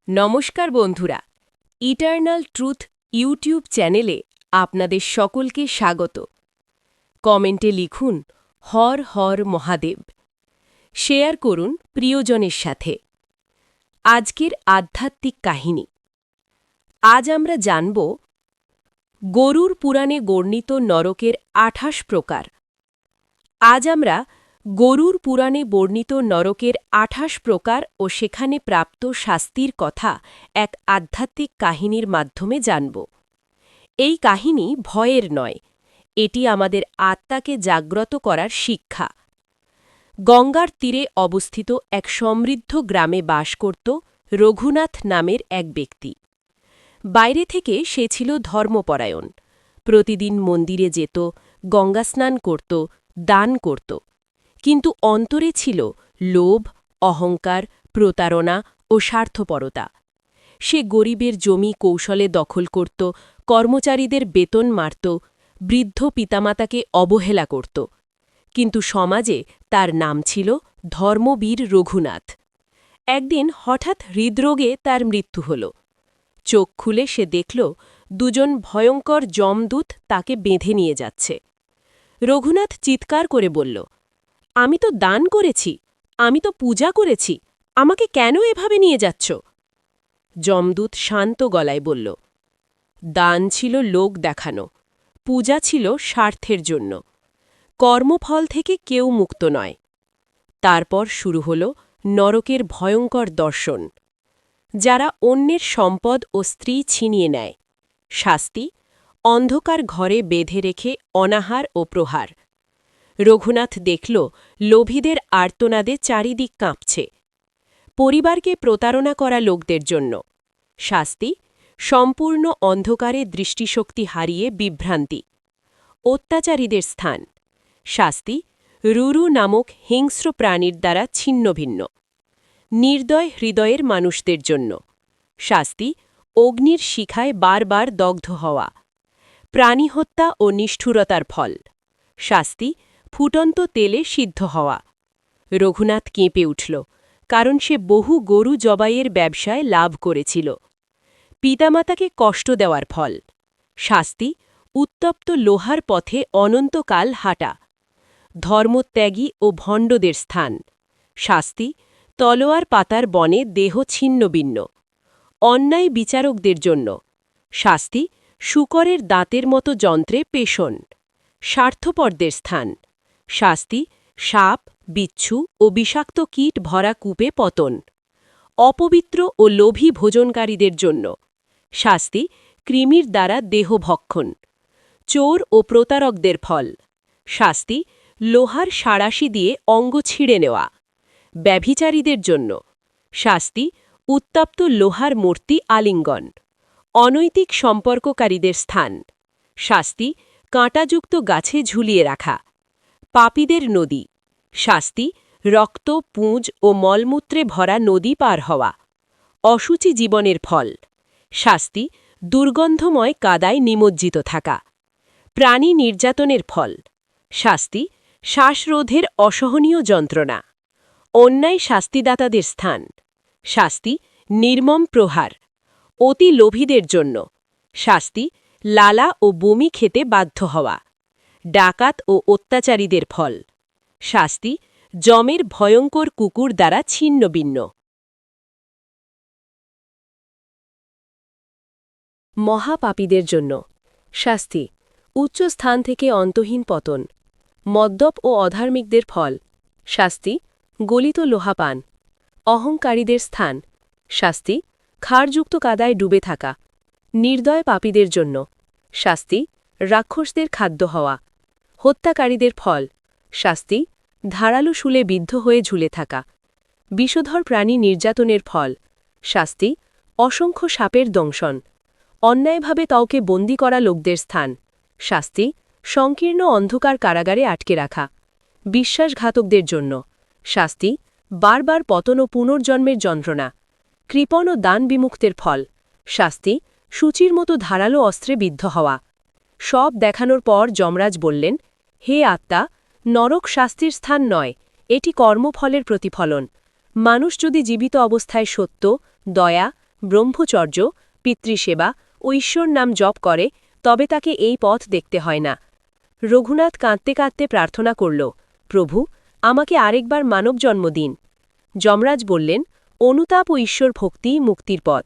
নমস্কার বন্ধুরা, eternal truth YouTube চ্যানেলে আপনাদের সকলকে স্বাগত। কমেন্টে লিখুন হর হর মহাদেব। শেয়ার করুন প্রিয়জনের সাথে। আজকের আধ্যাত্মিক কাহিনী। আজ আমরা জানব গরুর পুরাণে বর্ণিত নরকের ২৮ প্রকার। আজ আমরা গরুর পুরাণে বর্ণিত নরকের ২৮ প্রকার ও সেখানে প্রাপ্ত শাস্তির কথা এক আধ্যাত্মিক কাহিনীর মাধ্যমে জানব। এই কাহিনী ভয়ের নয়, এটি আমাদের আত্মাকে জাগ্রত করার শিক্ষা। গঙ্গার তীরে অবস্থিত এক সমৃদ্ধ গ্রামে বাস করত রঘুনাথ নামের এক ব্যক্তি। বাইরে থেকে সে ছিল ধর্মপরায়ণ, প্রতিদিন মন্দিরে যেত, গঙ্গাস্নান করত, দান করত। কিন্তু অন্তরে ছিল লোভ, অহংকার, প্রতারণা ও স্বার্থপরতা। সে গরিবের জমি কৌশলে দখল করত, কর্মচারীদের বেতন মারত, বৃদ্ধ পিতামাতাকে অবহেলা করত। কিন্তু সমাজে তার নাম ছিল ধর্মবীর রঘুনাথ। একদিন হঠাৎ হৃদরোগে তার মৃত্যু হল। চোখ খুলে সে দেখল দুজন ভয়ঙ্কর যমদূত তাকে বেঁধে নিয়ে যাচ্ছে। রঘুনাথ চিৎকার করে বলল, আমি তো দান করেছি, আমি তো পূজা করেছি, আমাকে কেন এভাবে নিয়ে যাচ্ছ? যমদূত শান্ত গলায় বলল, দান ছিল লোক দেখানো, পূজা ছিল স্বার্থের জন্য, কর্মফল থেকে কেউ মুক্ত নয়। তারপর শুরু হল নরকের ভয়ঙ্কর দর্শন। যারা অন্যের সম্পদ ও স্ত্রী ছিনিয়ে নেয়, শাস্তি অন্ধকার ঘরে বেঁধে রেখে অনাহার ও প্রহার। রঘুনাথ দেখল লোভীদের আর্তনাদে চারিদিক কাঁপছে। পরিবারকে প্রতারণা করা লোকদের জন্য শাস্তি সম্পূর্ণ অন্ধকারে দৃষ্টিশক্তি হারিয়ে বিভ্রান্তি। অত্যাচারীদের স্থান শাস্তি রুরু নামক হিংস্র প্রাণীর দ্বারা ছিন্নভিন্ন। নির্দয় হৃদয়ের মানুষদের জন্য শাস্তি অগ্নির শিখায় বারবার দগ্ধ হওয়া। প্রাণী হত্যা ও নিষ্ঠুরতার ফল শাস্তি ফুটন্ত তেলে সিদ্ধ হওয়া। রঘুনাথ কেঁপে উঠল, কারণ সে বহু গরু জবাইয়ের ব্যবসায় লাভ করেছিল। পিতামাতাকে কষ্ট দেওয়ার ফল শাস্তি উত্তপ্ত লোহার পথে অনন্তকাল হাঁটা। ধর্মত্যাগী ও ভণ্ডদের স্থান শাস্তি তলোয়ার পাতার বনে দেহ ছিন্নভিন্ন। অন্যায় বিচারকদের জন্য শাস্তি শূকরের দাঁতের মতো যন্ত্রে পেষণ। স্বার্থপরদের স্থান শাস্তি সাপ, বিচ্ছু ও বিষাক্ত কীট ভরা কূপে পতন। অপবিত্র ও লোভী ভোজনকারীদের জন্য শাস্তি কৃমির দ্বারা দেহভক্ষণ। চোর ও প্রতারকদের ফল শাস্তি লোহার সাঁড়াশি দিয়ে অঙ্গ ছিঁড়ে নেওয়া। ব্যভিচারীদের জন্য শাস্তি উত্তপ্ত লোহার মূর্তি আলিঙ্গন। অনৈতিক সম্পর্ককারীদের স্থান শাস্তি কাঁটাযুক্ত গাছে ঝুলিয়ে রাখা। পাপীদের নদী শাস্তি রক্ত, পুঁজ ও মলমূত্রে ভরা নদী পার হওয়া। অশুচি জীবনের ফল শাস্তি দুর্গন্ধময় কাদায় নিমজ্জিত থাকা। প্রাণী নির্যাতনের ফল শাস্তি শ্বাসরোধের অসহনীয় যন্ত্রণা। অন্যায় শাস্তিদাতাদের স্থান শাস্তি নির্মম প্রহার। অতি লোভীদের জন্য শাস্তি লালা ও বমি খেতে বাধ্য হওয়া। ডাকাত ও অত্যাচারীদের ফল শাস্তি যমের ভয়ঙ্কর কুকুর দ্বারা ছিন্নভিন্ন। মহাপাপীদের জন্য শাস্তি উচ্চ স্থান থেকে অন্তহীন পতন। মদ্যপ ও অধার্মিকদের ফল শাস্তি গলিত লোহাপান। অহংকারীদের স্থান শাস্তি ক্ষারযুক্ত কাদায় ডুবে থাকা। নির্দয় পাপীদের জন্য শাস্তি রাক্ষসদের খাদ্য হওয়া। হত্যাকারীদের ফল শাস্তি ধারালো শুলে বিদ্ধ হয়ে ঝুলে থাকা। বিষধর প্রাণী নির্যাতনের ফল শাস্তি অসংখ্য সাপের দংশন। অন্যায়ভাবে কাউকে বন্দী করা লোকদের স্থান শাস্তি সংকীর্ণ অন্ধকার কারাগারে আটকে রাখা। বিশ্বাসঘাতকদের জন্য শাস্তি বারবার পতন ও পুনর্জন্মের যন্ত্রণা। কৃপণ ও দান বিমুক্তের ফল শাস্তি সূচির মতো ধারালো অস্ত্রে বিদ্ধ হওয়া। সব দেখানোর পর যমরাজ বললেন, হে আত্মা, নরক শাস্তির স্থান নয়, এটি কর্মফলের প্রতিফলন। মানুষ যদি জীবিত অবস্থায় সত্য, দয়া, ব্রহ্মচর্য পিতৃসেবা ও ঈশ্বর নাম জপ করে তবে তাকে এই পথ দেখতে হয় না। রঘুনাথ কাঁদতে কাঁদতে প্রার্থনা করল, প্রভু, আমাকে আরেকবার মানব জন্ম দিন। যমরাজ বললেন, অনুতাপ ও ঈশ্বর ভক্তিই মুক্তির পথ।